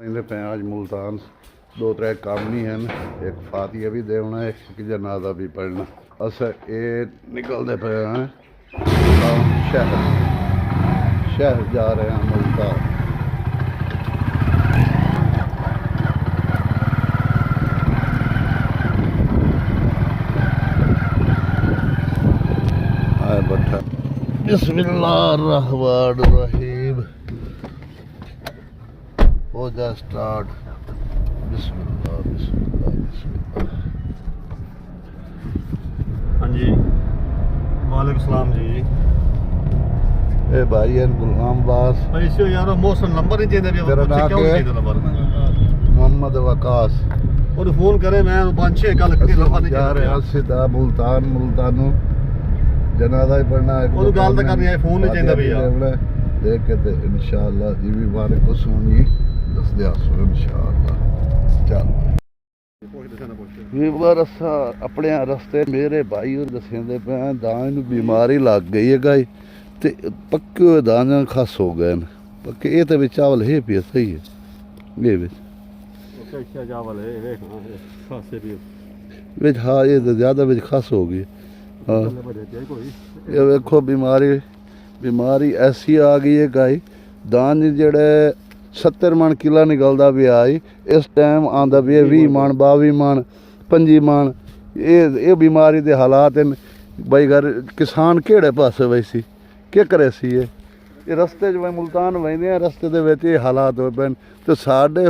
पे आज मुल्तान दो त्रै काम नहीं हैं, एक फातिया भी देना है, एक जनाजा भी पढ़ना। अस ये निकलते पे हैं शहर जा रहे हैं मुल्तान। बैठा बिस्मिल्लाहिर्रहमानिर्रहीम हो जा स्टार्ट। बिस्मिल्लाह बिस्मिल्लाह बिस्मिल्लाह। हाँ जी, वालेकुम सलाम जी। ए भाई है गुलाम बास भाई इसे यार मौसम नंबर नहीं चाहिए भी तेरा नाम क्या है? नंबर मोहम्मद वकास और फोन करे मैं 5-6 कल के नंबर नहीं जा रहे हैं सीधा मुल्तानू जनाजा ही पढ़ना है। और गल तो करनी है, फोन नहीं चाहिए भैया। देख के ते इंशाअल्लाह जी भी बारे को सुनी दस दे आसो इंशाअल्लाह। चल वीर रस्ता अपने रस्ते मेरे भाई और दसेंदे पे दान बीमारी लग गई है गाई ते पक्के हुए दान खस हो गए न पक्के। ये तो चावल है पिया सही है ये चावल है विच। हाँ ये तो ज्यादा विच खस हो गई। हाँ ये वेखो बीमारी ऐसी आ गई है गाई दान जेड़े 70 मन किला निकलदा भी आई इस टाइम आंदा भी 20 मन 22 मन 25 मन। ये बीमारी दे हालात हैं भाई। घर किसान केड़े पासे वैसी क्या करे सी ये रस्ते च मुल्तान वहींदे रस्ते दे विच ये हालात हो पैन। तो साडे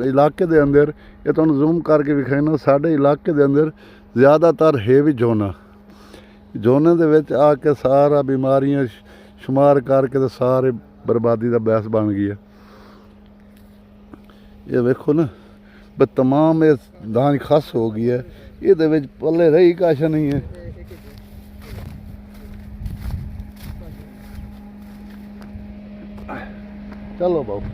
इलाके दे अंदर ये तुहानूं जूम करके विखाइना साडे इलाके दे अंदर ज़्यादातर है भी जोने दे विच आके सारा बीमारियां शुमार करके तो सारे बर्बादी का बहस बन गई है। ये वेखो ना बस तमाम ये दान खस हो गई है। ये पल्ले रही कश नहीं है। चलो बाबू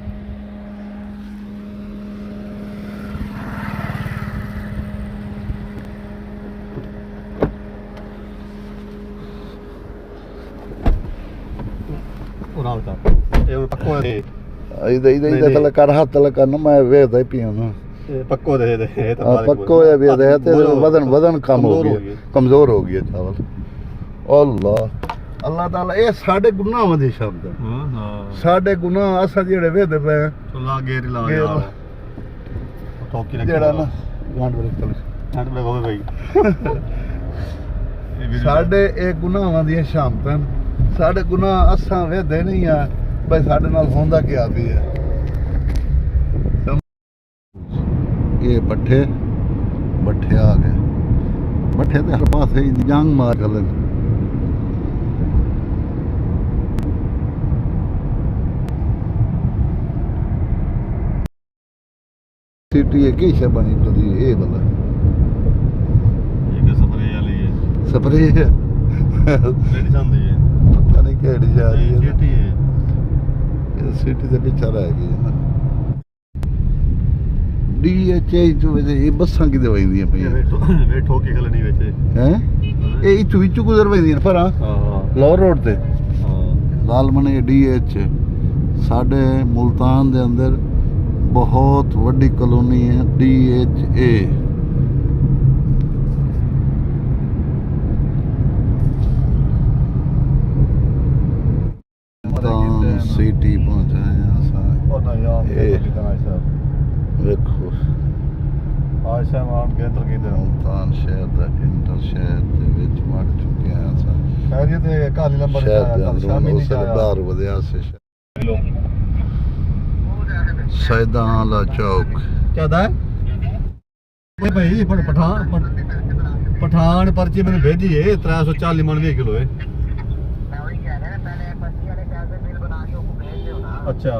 इधर तले कर हाथ तले कर मैं वेखदा ही पिया ना पक्को दे पक्को है भी दे ते वजन कम हो गया कमजोर हो गया चावल। अल्लाह अल्लाह ताला ये साडे गुनाहां दे शब्द है। साडे गुनाह असा जेड़े वेदे पे ला गेर ला ठोकी जेड़ा ना गांड बरे चल गांड बरे हो गई साडे ए गुनाहां दी शामतन साडे गुनाह असा वेदे नहीं है भाई साडे नाल होंदा क्या भी है। ये पट्ठे आ गए पट्ठे ते हर पासे जंग मार गले सिटी है की शे बनी तो ये बला ये स्प्रे वाली है स्प्रे है रेडी जांदी है पता नहीं केड़ी जा रही है सिटी है सिटी से पीछे रह गई है ना। DHA तो ये बसां किते वंदियां पईयां वे ठोकी खलनी विच हैं ए इचू विचू गुजर वंदियां पर हां लाहौर रोड ते लाल मने DH साडे मुल्तान दे अंदर बहुत वड्डी कॉलोनी है DHA। सिटी पहुंचाया देखो आशा मान केंद्र की तरह मुल्तान शहर दा इंटर शहर दे विच वड़ चुके हैं असा। खैरियत है काली नंबर शहर दे कल शामी नहीं अंदर बाहर वधिया से सैदा आला चौक क्या दा भाई पठान पर्ची मैंने भेजी है 340 मन 20 किलो है। अच्छा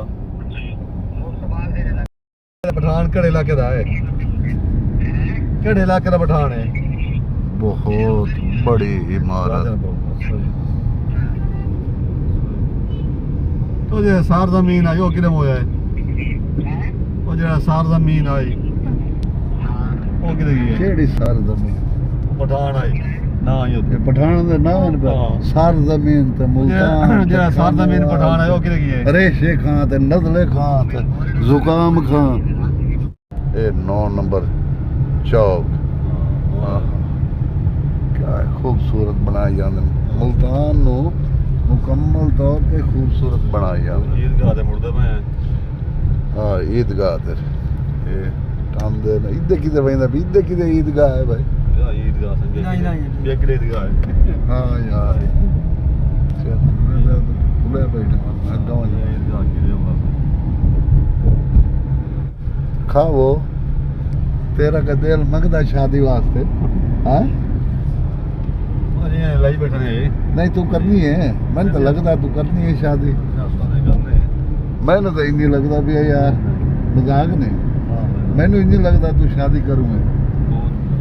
पठान केड़े इलाके दा है केड़े इलाके दा पठान है? बहुत बड़ी इमारत तो जे सार जमीन आई वो किधर होया है? वो जेड़ा सार जमीन आई वो किधर गई है? केड़ी सार जमीन पठान आई ਨਾ ਹੀ ਉੱਥੇ ਇਹ ਪਠਾਨ ਦੇ ਨਾਂ ਹਨ ਹਾਂ। ਸਰ ਜ਼ਮੀਨ ਤੇ ਮੁਲਤਾਨ ਜਿਹੜਾ ਸਰ ਜ਼ਮੀਨ ਪਠਾਨ ਹੈ ਉਹ ਕਿਹੜੇ ਕੀ ਹੈ ਰੇਸ਼ੇ ਖਾਂ ਤੇ ਨਜ਼ਲੇ ਖਾਂ ਤੇ ਜ਼ੁਕਾਮ ਖਾਂ ਇਹ 9 ਨੰਬਰ ਚੌਕ ਕਿਆ ਖੂਬਸੂਰਤ ਬਣਾਈ ਜਾਂਦੇ ਨੇ ਮੁਲਤਾਨ ਨੂੰ ਮੁਕੰਮਲ ਤੌਰ ਤੇ ਖੂਬਸੂਰਤ ਬਣਾਈ ਜਾਂਦੇ ਈਦਗਾਹ ਤੇ ਮੁੜਦਾ ਮੈਂ ਹਾਂ ਈਦਗਾਹ ਤੇ ਇਹ ਟਾਂਦੇ ਨੇ ਇੱਧੇ ਕਿਤੇ ਬੈਂਦਾ ਵੀ ਇੱਧੇ ਕਿਤੇ ਈਦਗਾਹ ਹੈ ਭਾਈ ਈਦਗਾਹ ਸੰਜੇ ਨਹੀਂ। ਇਹ ਕਿਹੜੇ ਈਦਗਾਹ ਹੈ ਹਾਂ ਯਾਰ ਬੁਲਾ ਬੈਠਾ ਮੈਂ ਗਾਵਾਂ ਈਦਗਾਹ ਕਿਹਦੇ ਹੁੰਦਾ खाओ तेरा का दिल मंगदा शादी वास्ते हाँ ਅਜੇ ਲਾਈ ਬੈਠੇ ਨੇ नहीं तू करनी है मैंने तो लगता तू करनी है शादी ਰਸਤਾ ਨਹੀਂ ਕਰਨੇ मैंने तो इन्नी लगता भी है यार मजाक नहीं मैंने इन्नी लगता तू शादी करूँगा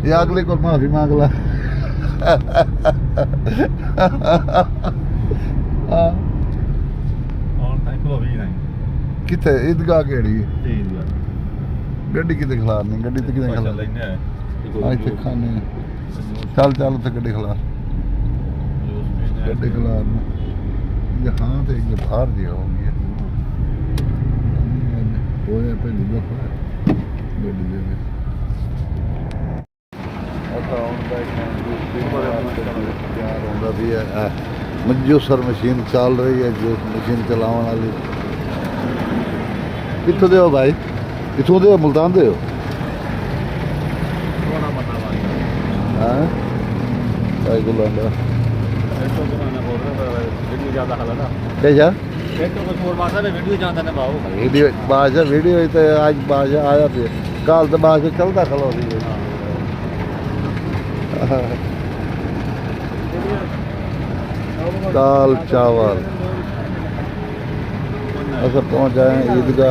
ये अगले को माफी मांग ला हाँ, ਵੀ ਨਹੀਂ किथे ईदगाह केड़ी है ਈਦਗਾਹ गड्डी किते खिलारनी गड्डी ते किते खिलार ਲੈਣੇ ਆ हाँ इत्थे खाने चल चल उत्थे गड्डी खिलार गड्डी खिलार यहाँ तो एक बाहर दिया हो गया होया पहली दफा गड्डी दे दे ਤਿਆਰ ਹੁੰਦਾ ਵੀ ਹੈ ਮਜੂਸਰ ਮਸ਼ੀਨ ਚੱਲ ਰਹੀ ਹੈ ਜੋ ਮਸ਼ੀਨ ਚਲਾਉਣ ਵਾਲੀ ਕਿੱਥੋਂ ਦੇ ਹੋ ਭਾਈ ਕਿੱਥੋਂ ਦੇ ਹੋ ਮੁਲਤਾਨ ਦੇ ਹੋ ਥੋੜਾ ਪਤਾ ਲੱਗ ਹਾਂ ਭਾਈ ਗੁਲਾਂਦਾ ਇਹ ਤੋਂ ਬਣਾ ਬੋਲ ਰਿਹਾ ਵੀਡੀਓ ਜ਼ਿਆਦਾ ਹਾਲਾ ਤੇ ਜਾ ਇਹ ਤੋਂ ਕੁਝ ਹੋਰ ਬਾਤਾਂ ਨੇ ਵੀਡੀਓ ਜਾਂਦਾ ਨੇ ਬਾਉ ਵੀਡੀਓ ਬਾਜਾ ਵੀਡੀਓ ਤੇ ਅੱਜ ਬਾਜਾ ਆਇਆ ਤੇ ਕੱਲ ਤਾਂ ਬਾਜਾ ਚੱਲਦਾ ਖਲੋ ਸੀ दाल चावल असल पहुँच आए हैं ईदगाह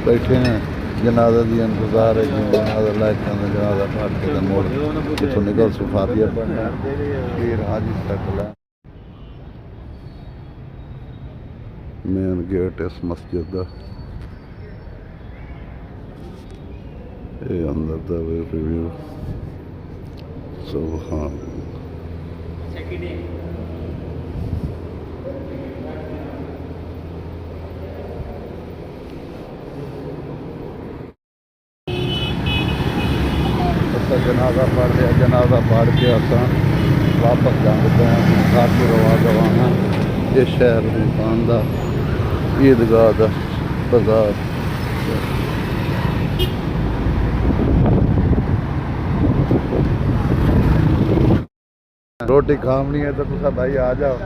बैठे हैं जनाजा दी इंतजार है जिवें जनाजा लायक जनाजा पढ़ के ते मोड़ इत्थों निकल सुफातिया पढ़ना फिर हाजी सकल मेन गेट इस मस्जिद का ये अंदर का रिव्यू सुभान जनाजा पढ़ लिया जनाजा पढ़ के असा वापस जाते हैं घर को रवा रवाना ये शहर मुल्तान का ईदगाह का बाजार रोटी खावनी है तो तुसा भाई आ जाओ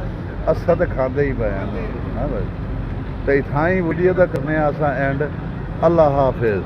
असा तो खाते ही पे हैं हाँ भाई तो इतना ही वीडियो का करने असा एंड अल्लाह हाफिज